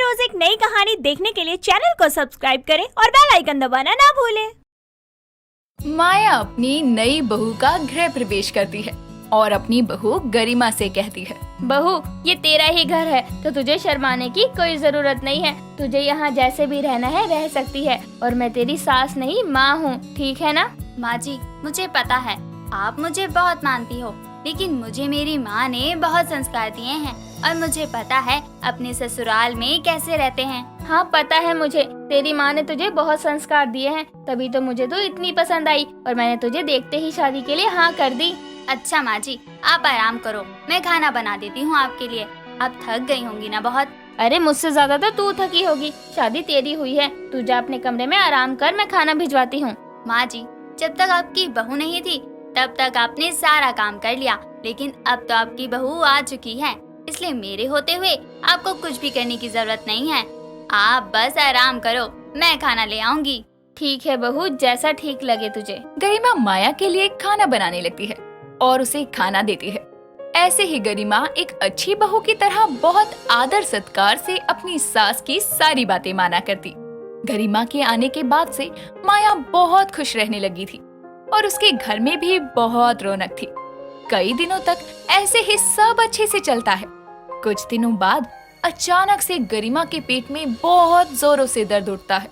रोज एक नई कहानी देखने के लिए चैनल को सब्सक्राइब करें और बेल आइकन दबाना ना भूलें। माया अपनी नई बहू का गृह प्रवेश करती है और अपनी बहू गरिमा से कहती है, बहू ये तेरा ही घर है तो तुझे शर्माने की कोई जरूरत नहीं है। तुझे यहाँ जैसे भी रहना है रह सकती है और मैं तेरी सास नहीं माँ हूँ, ठीक है ना? माँ जी, मुझे पता है आप मुझे बहुत मानती हो, लेकिन मुझे मेरी माँ ने बहुत संस्कार दिए हैं और मुझे पता है अपने ससुराल में कैसे रहते हैं। हाँ पता है मुझे, तेरी माँ ने तुझे बहुत संस्कार दिए हैं, तभी तो मुझे तो इतनी पसंद आई और मैंने तुझे देखते ही शादी के लिए हाँ कर दी। अच्छा माँ जी, आप आराम करो, मैं खाना बना देती हूँ आपके लिए। आप थक गई होंगी ना बहुत। अरे मुझसे ज्यादा तो तू थकी होगी, शादी तेरी हुई है, तू जा अपने कमरे में आराम कर, मैं खाना भिजवाती हूँ। माँ जी, जब तक आपकी बहू नहीं थी तब तक आपने सारा काम कर लिया, लेकिन अब तो आपकी बहू आ चुकी है, इसलिए मेरे होते हुए आपको कुछ भी करने की जरूरत नहीं है। आप बस आराम करो, मैं खाना ले आऊंगी। ठीक है बहू, जैसा ठीक लगे तुझे। गरिमा माया के लिए खाना बनाने लगती है और उसे खाना देती है। ऐसे ही गरिमा एक अच्छी बहू की तरह बहुत आदर सत्कार से अपनी सास की सारी बातें माना करती। गरिमा के आने के बाद से माया बहुत खुश रहने लगी थी और उसके घर में भी बहुत रौनक थी। कई दिनों तक ऐसे ही सब अच्छे से चलता है। कुछ दिनों बाद अचानक से गरिमा के पेट में बहुत जोरों से दर्द उठता है।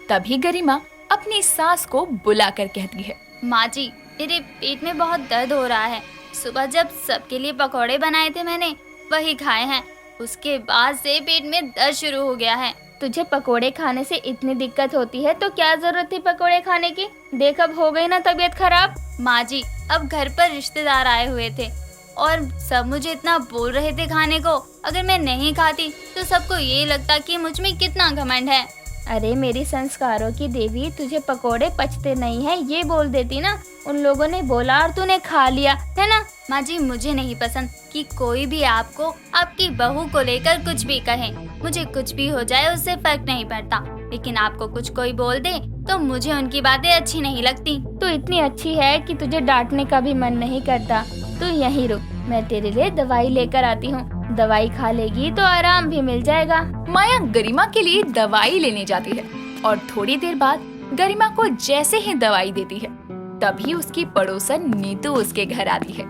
तभी गरिमा अपनी सास को बुलाकर कहती है, माँ जी, मेरे पेट में बहुत दर्द हो रहा है। सुबह जब सबके लिए पकौड़े बनाए थे मैंने, वही खाए हैं, उसके बाद से पेट में दर्द शुरू हो गया है। तुझे पकोड़े खाने से इतनी दिक्कत होती है तो क्या जरूरत थी पकोड़े खाने की? देख अब हो गई ना तबीयत खराब। माँ जी, अब घर पर रिश्तेदार आए हुए थे और सब मुझे इतना बोल रहे थे खाने को, अगर मैं नहीं खाती तो सबको ये लगता कि मुझ में कितना घमंड है। अरे मेरी संस्कारों की देवी, तुझे पकोड़े पचते नहीं है ये बोल देती ना, उन लोगों ने बोला और तूने खा लिया है ना। माँ जी, मुझे नहीं पसंद कि कोई भी आपको आपकी बहू को लेकर कुछ भी कहे। मुझे कुछ भी हो जाए उससे फर्क नहीं पड़ता, लेकिन आपको कुछ कोई बोल दे तो मुझे उनकी बातें अच्छी नहीं लगती। तू इतनी अच्छी है कि तुझे डांटने का भी मन नहीं करता। तू यहीं रुक, मैं तेरे लिए दवाई लेकर आती हूँ, दवाई खा लेगी तो आराम भी मिल जाएगा। माया गरिमा के लिए दवाई लेने जाती है और थोड़ी देर बाद गरिमा को जैसे ही दवाई देती है तभी उसकी पड़ोसन नीतू उसके घर आती है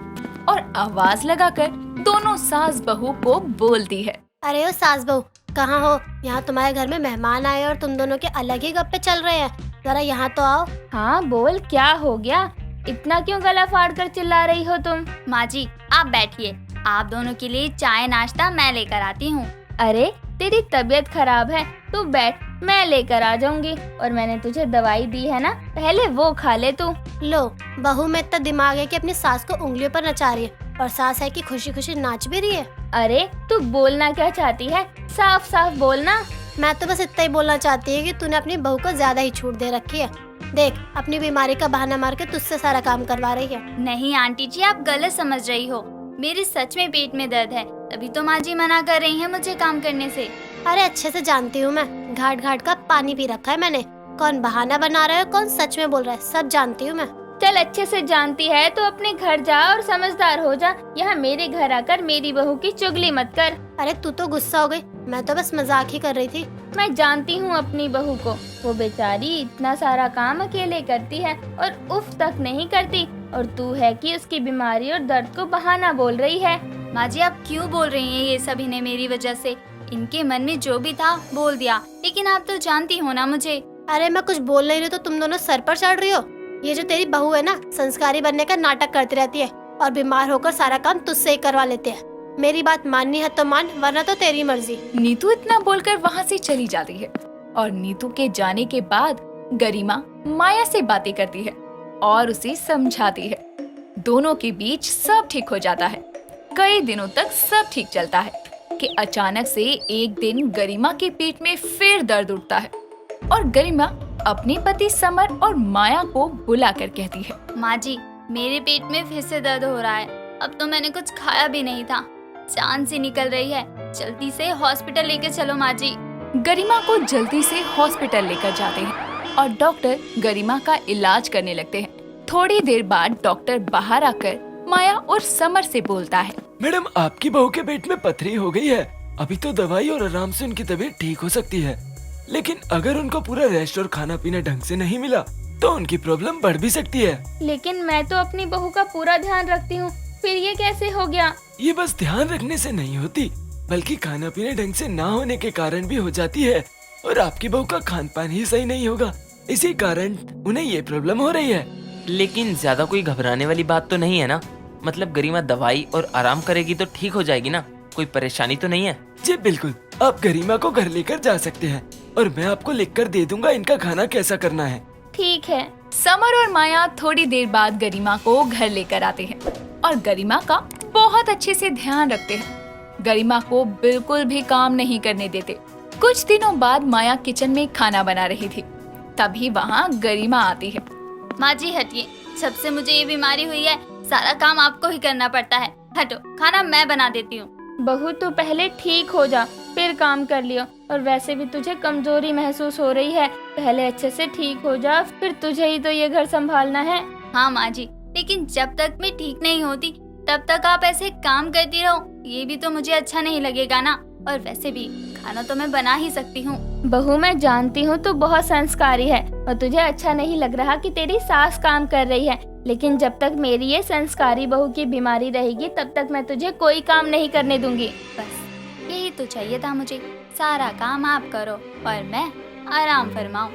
और आवाज लगाकर दोनों सास बहू को बोलती है, अरे ओ सास बहू, कहाँ हो? यहाँ तुम्हारे घर में मेहमान आए और तुम दोनों के अलग ही गप्पे चल रहे हैं, जरा यहाँ तो आओ। हाँ बोल, क्या हो गया? इतना क्यों गला फाड़ कर चिल्ला रही हो तुम? माँ जी, आप बैठिए, आप दोनों के लिए चाय नाश्ता मैं लेकर आती हूँ। अरे तेरी तबीयत खराब है, तू बैठ, मैं लेकर आ जाऊंगी। और मैंने तुझे दवाई दी है ना, पहले वो खा ले तू। लो, बहू में इतना दिमाग है कि अपनी सास को उंगलियों पर नचा रही है और सास है कि खुशी खुशी नाच भी रही है। अरे तू बोलना क्या चाहती है? साफ साफ बोलना। मैं तो बस इतना ही बोलना चाहती हूँ कि तूने अपनी बहू को ज्यादा ही छूट दे रखी है। देख, अपनी बीमारी का बहाना मार के तुझसे सारा काम करवा रही है। नहीं आंटी जी, आप गलत समझ रही हो, मेरे सच में पेट में दर्द है, तभी तो माँ जी मना कर रही हैं मुझे काम करने से। अरे अच्छे से जानती हूँ मैं, घाट घाट का पानी पी रखा है मैंने, कौन बहाना बना रहा है कौन सच में बोल रहा है, सब जानती हूँ मैं। चल अच्छे से जानती है तो अपने घर जा और समझदार हो जा, यहाँ मेरे घर आकर मेरी बहू की चुगली मत कर। अरे तू तो गुस्सा हो गई, मैं तो बस मजाक ही कर रही थी। मैं जानती हूँ अपनी बहू को, वो बेचारी इतना सारा काम अकेले करती है और उफ तक नहीं करती, और तू है कि उसकी बीमारी और दर्द को बहाना बोल रही है। माँ जी, आप क्यों बोल रही हैं ये सब इन्हें मेरी वजह से? इनके मन में जो भी था बोल दिया, लेकिन आप तो जानती हो ना मुझे। अरे मैं कुछ बोल नहीं रही तो तुम दोनों सर पर चढ़ रही हो। ये जो तेरी बहू है ना, संस्कारी बनने का नाटक करती रहती है और बीमार होकर सारा काम तुझसे ही करवा लेते हैं। मेरी बात माननी है तो मान, वरना तो तेरी मर्जी। नीतू इतना बोलकर वहाँ से चली जाती है और नीतू के जाने के बाद गरिमा माया से बातें करती है और उसे समझाती है। दोनों के बीच सब ठीक हो जाता है। कई दिनों तक सब ठीक चलता है कि अचानक से एक दिन गरिमा के पेट में फिर दर्द उठता है और गरिमा अपने पति समर और माया को बुलाकर कहती है, माँ जी, मेरे पेट में फिर से दर्द हो रहा है, अब तो मैंने कुछ खाया भी नहीं था, जान से निकल रही है, जल्दी से हॉस्पिटल लेके चलो माँ जी। गरिमा को जल्दी से हॉस्पिटल लेकर जाते हैं और डॉक्टर गरिमा का इलाज करने लगते हैं। थोड़ी देर बाद डॉक्टर बाहर आकर माया और समर से बोलता है, मैडम, आपकी बहू के पेट में पथरी हो गई है, अभी तो दवाई और आराम से उनकी तबीयत ठीक हो सकती है, लेकिन अगर उनको पूरा रेस्ट और खाना पीना ढंग से नहीं मिला तो उनकी प्रॉब्लम बढ़ भी सकती है। लेकिन मैं तो अपनी बहू का पूरा ध्यान रखती हूँ, फिर ये कैसे हो गया? ये बस ध्यान रखने से नहीं होती, बल्कि खाना पीना ढंग से ना होने के कारण भी हो जाती है। और आपकी बहू का खान पान ही सही नहीं होगा, इसी कारण उन्हें ये प्रॉब्लम हो रही है। लेकिन ज्यादा कोई घबराने वाली बात तो नहीं है ना? मतलब गरिमा दवाई और आराम करेगी तो ठीक हो जाएगी ना? कोई परेशानी तो नहीं है? जी बिल्कुल, आप गरिमा को घर लेकर जा सकते हैं और मैं आपको लिखकर दे दूंगा इनका खाना कैसा करना है। ठीक है। समर और माया थोड़ी देर बाद गरिमा को घर लेकर आते हैं और गरिमा का बहुत अच्छे से ध्यान रखते हैं। गरिमा को बिल्कुल भी काम नहीं करने देते। कुछ दिनों बाद माया किचन में खाना बना रही थी, तभी वहाँ गरिमा आती है। माँ जी हटिए, जब से मुझे ये बीमारी हुई है सारा काम आपको ही करना पड़ता है। हटो, खाना मैं बना देती हूँ। बहू तू पहले ठीक हो जा, फिर काम कर लियो। और वैसे भी तुझे कमजोरी महसूस हो रही है, पहले अच्छे से ठीक हो जा, फिर तुझे ही तो ये घर संभालना है। हाँ माँ जी, लेकिन जब तक मैं ठीक नहीं होती तब तक आप ऐसे काम करती रहो, ये भी तो मुझे अच्छा नहीं लगेगा ना। और वैसे भी खाना तो मैं बना ही सकती हूँ। बहू मैं जानती हूँ तू बहुत संस्कारी है और तुझे अच्छा नहीं लग रहा कि तेरी सास काम कर रही है, लेकिन जब तक मेरी ये संस्कारी बहू की बीमारी रहेगी तब तक मैं तुझे कोई काम नहीं करने दूंगी। बस यही तो चाहिए था मुझे, सारा काम आप करो और मैं आराम फरमाऊं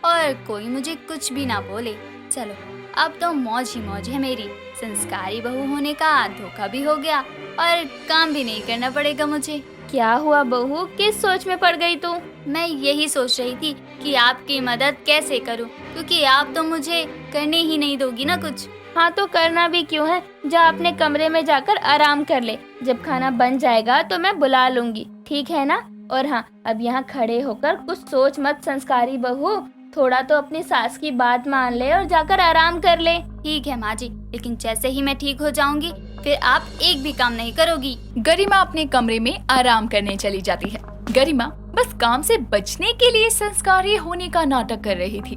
और कोई मुझे कुछ भी ना बोले। चलो अब तो मौज ही मौज है मेरी, संस्कारी बहू होने का धोखा भी हो गया और काम भी नहीं करना पड़ेगा मुझे। क्या हुआ बहू, किस सोच में पड़ गई तू? मैं यही सोच रही थी कि आपकी मदद कैसे करूं, क्योंकि आप तो मुझे करने ही नहीं दोगी ना कुछ। हाँ तो करना भी क्यों है, जा अपने कमरे में जाकर आराम कर ले, जब खाना बन जाएगा तो मैं बुला लूंगी, ठीक है ना? और हाँ, अब यहाँ खड़े होकर कुछ सोच मत संस्कारी बहू, थोड़ा तो अपनी सास की बात मान ले और जाकर आराम कर ले। ठीक है माँ जी, लेकिन जैसे ही मैं ठीक हो जाऊंगी फिर आप एक भी काम नहीं करोगी। गरिमा अपने कमरे में आराम करने चली जाती है। गरिमा बस काम से बचने के लिए संस्कारी होने का नाटक कर रही थी।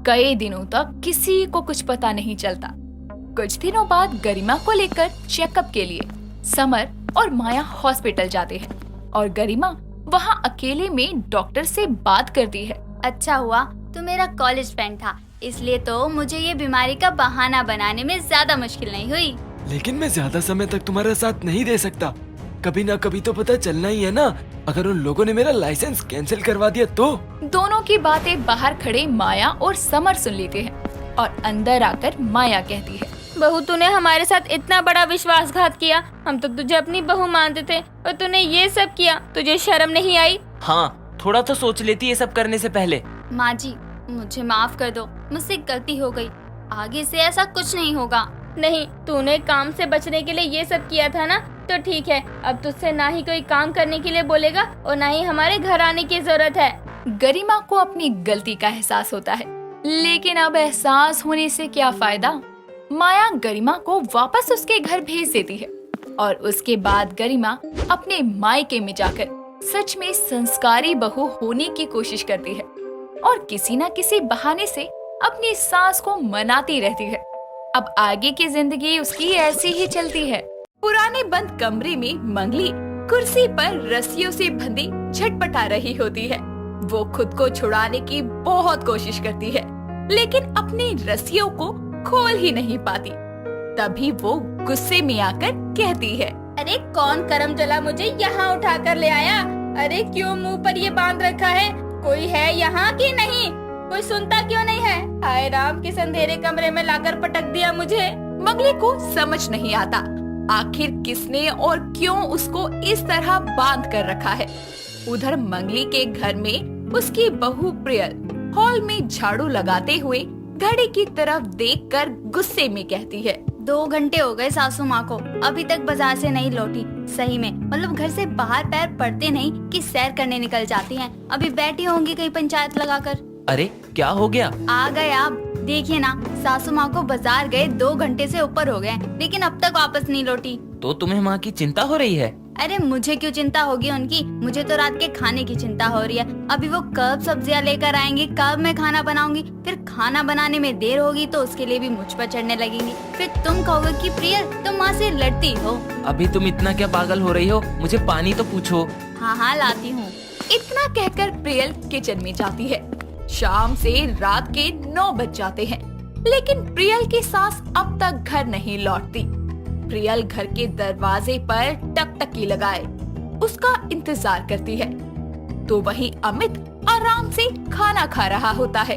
कई दिनों तक किसी को कुछ पता नहीं चलता। कुछ दिनों बाद गरिमा को लेकर चेकअप के लिए समर और माया हॉस्पिटल जाते हैं और गरिमा वहाँ अकेले में डॉक्टर से बात करती है। अच्छा हुआ तू मेरा कॉलेज फ्रेंड था, इसलिए तो मुझे ये बीमारी का बहाना बनाने में ज्यादा मुश्किल नहीं हुई। लेकिन मैं ज्यादा समय तक तुम्हारा साथ नहीं दे सकता, कभी ना कभी तो पता चलना ही है ना। अगर उन लोगों ने मेरा लाइसेंस कैंसिल करवा दिया तो? दोनों की बातें बाहर खड़े माया और समर सुन लेते हैं और अंदर आकर माया कहती है, बहू तूने हमारे साथ इतना बड़ा विश्वासघात किया, हम तो तुझे अपनी बहू मानते थे और तूने ये सब किया, तुझे शर्म नहीं आई? हाँ, थोड़ा तो सोच लेती ये सब करने से पहले। माँ जी मुझे माफ कर दो, मुझसे गलती हो गई, आगे से ऐसा कुछ नहीं होगा। नहीं, तूने काम से बचने के लिए ये सब किया था ना, तो ठीक है, अब तुझसे ना ही कोई काम करने के लिए बोलेगा और ना ही हमारे घर आने की जरूरत है। गरिमा को अपनी गलती का एहसास होता है, लेकिन अब एहसास होने से क्या फायदा। माया गरिमा को वापस उसके घर भेज देती है और उसके बाद गरिमा अपने मायके में जाकर सच में संस्कारी बहू होने की कोशिश करती है और किसी न किसी बहाने से अपनी सास को मनाती रहती है। अब आगे की जिंदगी उसकी ऐसी ही चलती है। पुराने बंद कमरे में मंगली कुर्सी पर रस्सियों से बंधी छटपटा रही होती है। वो खुद को छुड़ाने की बहुत कोशिश करती है, लेकिन अपनी रस्सियों को खोल ही नहीं पाती। तभी वो गुस्से में आकर कहती है, अरे कौन करम चला मुझे यहाँ उठा कर ले आया? अरे क्यों मुंह पर ये बांध रखा है? कोई है यहाँ कि नहीं? कोई सुनता क्यों नहीं है? हाय राम, किस अंधेरे कमरे में लाकर पटक दिया मुझे। मंगली को समझ नहीं आता आखिर किसने और क्यों उसको इस तरह बांध कर रखा है। उधर मंगली के घर में उसकी बहू प्रियल हॉल में झाड़ू लगाते हुए घड़ी की तरफ देखकर गुस्से में कहती है, 2 घंटे हो गए सासू माँ को, अभी तक बाजार से नहीं लौटी। सही में मतलब घर से बाहर पैर पड़ते नहीं कि सैर करने निकल जाती हैं। अभी बैठी होंगी कहीं पंचायत लगाकर। अरे क्या हो गया? आ गए आप, देखिए ना, सासू माँ को बाजार गए 2 घंटे से ऊपर हो गए, लेकिन अब तक वापस नहीं लौटी। तो तुम्हें माँ की चिंता हो रही है? अरे मुझे क्यों चिंता होगी उनकी, मुझे तो रात के खाने की चिंता हो रही है। अभी वो कब सब्जियां लेकर आएंगी, कब मैं खाना बनाऊंगी, फिर खाना बनाने में देर होगी तो उसके लिए भी मुझ पर चढ़ने लगेंगी। फिर तुम कहोगे कि प्रियल तुम माँ से लड़ती हो। अभी तुम इतना क्या पागल हो रही हो? मुझे पानी तो पूछो। हाँ हाँ लाती हूँ। इतना कहकर प्रियल किचन में जाती है। शाम से रात के 9 बज जाते हैं, लेकिन प्रियल की सास अब तक घर नहीं लौटती। प्रियल घर के दरवाजे पर टकटकी लगाए उसका इंतजार करती है, तो वहीं अमित आराम से खाना खा रहा होता है।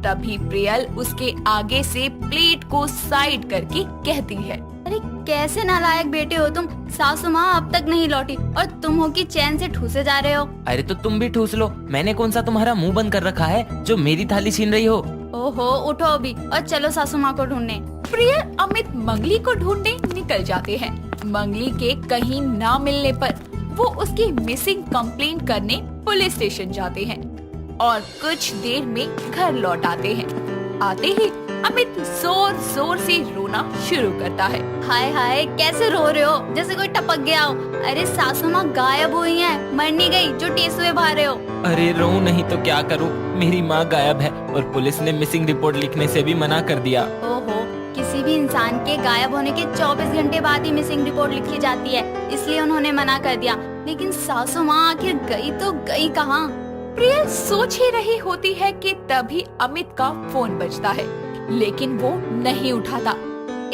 तभी प्रियल उसके आगे से प्लेट को साइड करके कहती है, अरे कैसे नालायक बेटे हो तुम, सासू माँ अब तक नहीं लौटी और तुम हो कि चैन से ठूसे जा रहे हो। अरे तो तुम भी ठूस लो, मैंने कौन सा तुम्हारा मुंह बंद कर रखा है जो मेरी थाली छीन रही हो। ओहो उठो अभी और चलो सासू माँ को ढूंढने। प्रियल अमित मंगली को ढूंढने निकल जाते हैं। मंगली के कहीं ना मिलने पर वो उसकी मिसिंग कंप्लेंट करने पुलिस स्टेशन जाते हैं और कुछ देर में घर लौट आते हैं। आते ही अमित जोर जोर से रोना शुरू करता है। हाय हाय कैसे रो रहे हो, जैसे कोई टपक गया हो। अरे सासू माँ गायब हुई हैं, मर नहीं गई जो टेसुए भा रहे हो। अरे रो नहीं तो क्या करूं, मेरी माँ गायब है और पुलिस ने मिसिंग रिपोर्ट लिखने से भी मना कर दिया। ओहो, किसी भी इंसान के गायब होने के 24 घंटे बाद ही मिसिंग रिपोर्ट लिखी जाती है, इसलिए उन्होंने मना कर दिया। लेकिन सासू माँ आखिर गई तो गई कहाँ? प्रियल सोच ही रही होती है कि तभी अमित का फोन बजता है, लेकिन वो नहीं उठाता।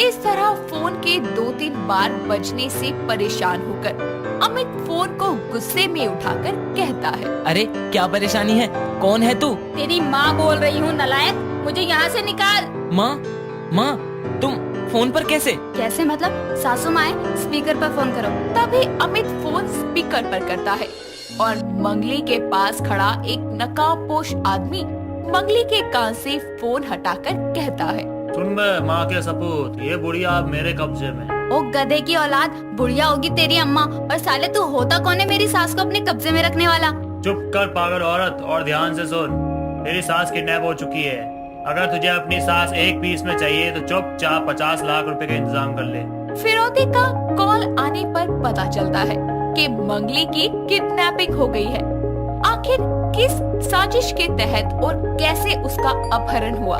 इस तरह फोन के 2-3 बार बजने से परेशान होकर अमित फोन को गुस्से में उठाकर कहता है, अरे क्या परेशानी है, कौन है तू? तेरी माँ बोल रही हूँ नलायक, मुझे यहाँ से निकाल। माँ तुम फोन पर कैसे? कैसे मतलब? सासू माँ स्पीकर पर फोन करो। तभी अमित फोन स्पीकर पर करता है और मंगली के पास खड़ा एक नकाबपोश आदमी मंगली के कान से फोन हटाकर कहता है, सुन बे माँ के सपूत, ये बुढ़िया अब मेरे कब्जे में। ओ गधे की औलाद, बुढ़िया होगी तेरी अम्मा, और साले तू होता कौन है मेरी सास को अपने कब्जे में रखने वाला? चुप कर पागल औरत और ध्यान से सुन, तेरी सास किडनैप हो चुकी है। अगर तुझे अपनी सास एक पीस में चाहिए तो चुपचाप 50 लाख रुपए का इंतजाम कर ले। फिरौती का कॉल आने पर पता चलता है कि मंगली की किडनैपिंग हो गई है। आखिर किस साजिश के तहत और कैसे उसका अपहरण हुआ,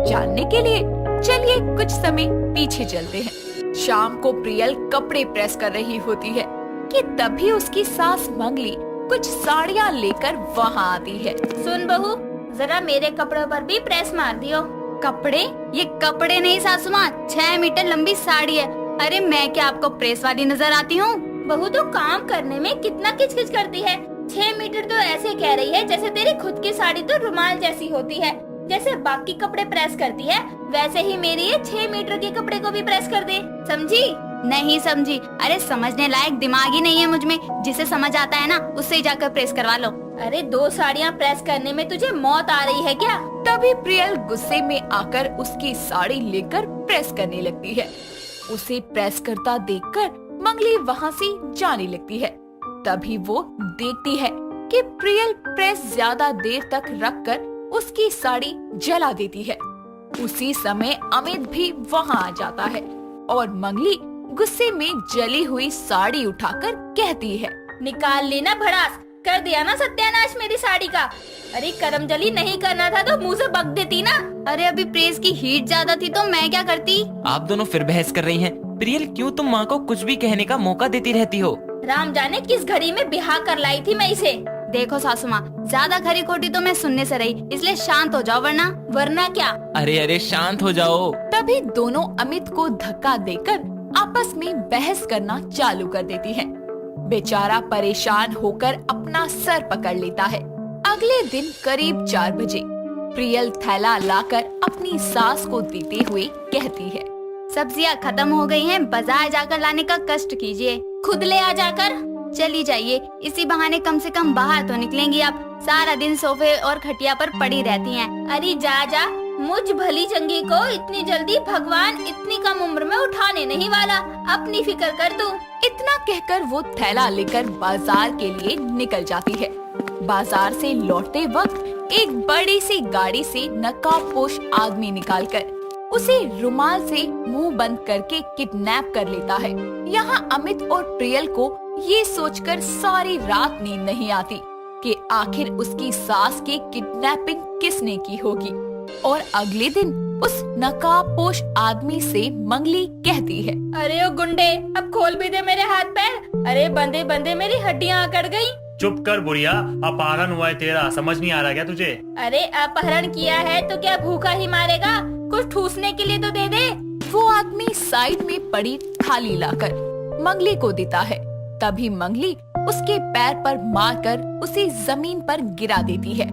जानने के लिए चलिए कुछ समय पीछे चलते हैं। शाम को प्रियल कपड़े प्रेस कर रही होती है कि तभी उसकी सास मंगली कुछ साड़ियाँ लेकर वहाँ आती है। सुन बहू, जरा मेरे कपड़ों पर भी प्रेस मार दियो। कपड़े? ये कपड़े नहीं सासू माँ, 6 मीटर लंबी साड़ी है। अरे मैं क्या आपको प्रेस वाली नजर आती हूँ? बहू तो काम करने में कितना किचकिच करती है। 6 मीटर तो ऐसे कह रही है जैसे तेरी खुद की साड़ी तो रुमाल जैसी होती है। जैसे बाकी कपड़े प्रेस करती है, वैसे ही मेरी ये 6 मीटर के कपड़े को भी प्रेस कर दे, समझी? नहीं समझी। अरे समझने लायक दिमाग ही नहीं है मुझ में, जिसे समझ आता है ना उससे ही जाकर प्रेस करवा लो। अरे 2 साड़ियाँ प्रेस करने में तुझे मौत आ रही है क्या? तभी प्रियल गुस्से में आकर उसकी साड़ी लेकर प्रेस करने लगती है। उसे प्रेस करता देखकर मंगली वहाँ से जाने लगती है। तभी वो देखती है कि प्रियल प्रेस ज्यादा देर तक रखकर उसकी साड़ी जला देती है। उसी समय अमित भी वहाँ आ जाता है और मंगली गुस्से में जली हुई साड़ी उठाकर कहती है, निकाल लेना भड़ास, कर दिया ना सत्यानाश मेरी साड़ी का। अरे करमजली नहीं करना था तो मुंह से बक देती ना। अरे अभी प्रेस की हीट ज्यादा थी तो मैं क्या करती? आप दोनों फिर बहस कर रही हैं। प्रियल क्यों तुम माँ को कुछ भी कहने का मौका देती रहती हो? राम जाने किस घड़ी में बिहा कर लाई थी मैं इसे। देखो सासू माँ, ज्यादा खरी खोटी तो मैं सुनने से रही, इसलिए शांत हो जाओ, वरना क्या? अरे शांत हो जाओ। तभी दोनों अमित को धक्का देकर आपस में बहस करना चालू कर देती हैं। बेचारा परेशान होकर अपना सर पकड़ लेता है। अगले दिन करीब 4 बजे प्रियल थैला लाकर अपनी सास को देते हुए कहती है, सब्जियाँ खत्म हो गई हैं, बाजार जाकर लाने का कष्ट कीजिए। खुद ले आ जाकर। चली जाइए, इसी बहाने कम से कम बाहर तो निकलेंगी आप। सारा दिन सोफे और खटिया पर पड़ी रहती हैं। अरे जा, मुझ भली चंगी को इतनी जल्दी भगवान इतनी कम उम्र में उठाने नहीं वाला, अपनी फिक्र कर तू। इतना कहकर वो थैला लेकर बाजार के लिए निकल जाती है। बाजार से लौटते वक्त एक बड़ी सी गाड़ी से नकाबपोश आदमी निकालकर उसे रुमाल से मुंह बंद करके किडनैप कर लेता है। यहाँ अमित और प्रियल को ये सोचकर सारी रात नींद नहीं आती कि आखिर उसकी सास की किडनैपिंग किसने की होगी। और अगले दिन उस नकाबपोश आदमी से मंगली कहती है, अरे ओ गुंडे, अब खोल भी दे मेरे हाथ पैर। अरे बंदे बंदे मेरी हड्डियाँ अकड़ गई। चुप कर बुढ़िया, अपहरण हुआ है तेरा, समझ नहीं आ रहा क्या तुझे? अरे अपहरण किया है तो क्या भूखा ही मारेगा? कुछ ठूसने के लिए तो दे दे। वो आदमी साइड में पड़ी थाली लाकर मंगली को देता है। तभी मंगली उसके पैर पर मारकर उसे जमीन पर गिरा देती है।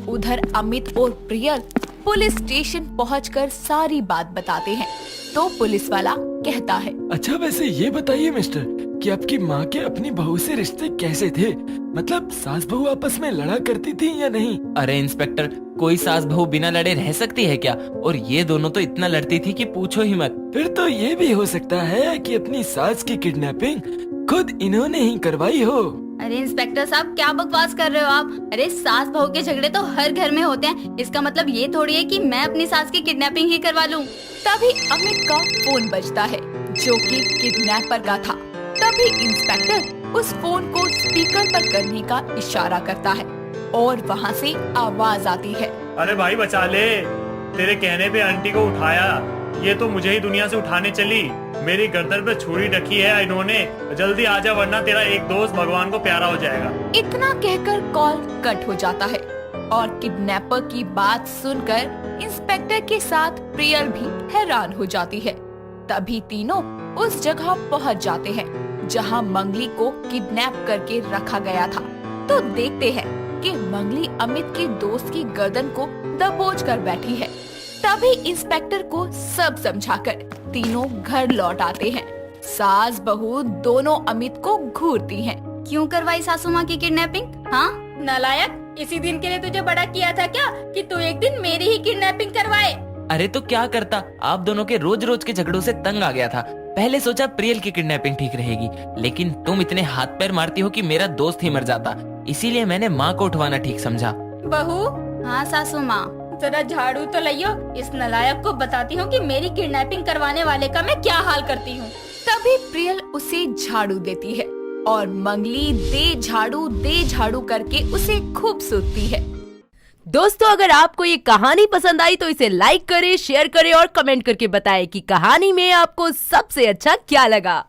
उधर अमित और प्रियल पुलिस स्टेशन पहुंचकर सारी बात बताते हैं। तो पुलिस वाला कहता है, अच्छा वैसे ये बताइए मिस्टर कि आपकी माँ के अपनी बहू से रिश्ते कैसे थे? मतलब सास बहू आपस में लड़ा करती थी या नहीं? अरे इंस्पेक्टर, कोई सास बहू बिना लड़े रह सकती है क्या? और ये दोनों तो इतना लड़ती थी कि पूछो ही मत। फिर तो ये भी हो सकता है कि अपनी सास की किडनैपिंग खुद इन्होंने ही करवाई हो। अरे इंस्पेक्टर साहब, क्या बकवास कर रहे हो आप? अरे सास बहू के झगड़े तो हर घर में होते हैं, इसका मतलब ये थोड़ी है कि मैं अपनी सास की किडनैपिंग ही करवा लूं। तभी अमित का फोन बजता है जो कि किडनैपर का था। तभी इंस्पेक्टर उस फोन को स्पीकर पर करने का इशारा करता है और वहाँ से आवाज आती है, अरे भाई बचा ले, तेरे कहने पे आंटी को उठाया, ये तो मुझे ही दुनिया से उठाने चली। मेरी गर्दन पे छुरी रखी है इन्होंने, जल्दी आजा वरना तेरा एक दोस्त भगवान को प्यारा हो जाएगा। इतना कहकर कॉल कट हो जाता है और किडनैपर की बात सुनकर इंस्पेक्टर के साथ प्रियल भी हैरान हो जाती है। तभी तीनों उस जगह पहुंच जाते हैं जहां मंगली को किडनैप करके रखा गया था। तो देखते हैं कि मंगली अमित के दोस्त की गर्दन को दबोच कर बैठी है। तभी इंस्पेक्टर को सब समझाकर तीनों घर लौट आते हैं। सास बहू दोनों अमित को घूरती हैं। क्यों करवाई सासू माँ की किडनैपिंग? हाँ नालायक, इसी दिन के लिए तुझे बड़ा किया था क्या कि तू एक दिन मेरी ही किडनैपिंग करवाए? अरे तो क्या करता, आप दोनों के रोज रोज के झगड़ों से तंग आ गया था। पहले सोचा प्रियल की किडनैपिंग ठीक रहेगी, लेकिन तुम इतने हाथ पैर मारती हो कि मेरा दोस्त ही मर जाता, इसीलिए मैंने माँ को उठवाना ठीक समझा। बहू, हाँ सासू माँ, जरा झाड़ू तो लियो, इस नालायक को बताती हूँ कि मेरी किडनैपिंग करवाने वाले का मैं क्या हाल करती हूँ। तभी प्रियल उसे झाड़ू देती है और मंगली दे झाड़ू करके उसे खूब सूतती है। दोस्तों, अगर आपको ये कहानी पसंद आई तो इसे लाइक करें, शेयर करें और कमेंट करके बताएं कि कहानी में आपको सबसे अच्छा क्या लगा।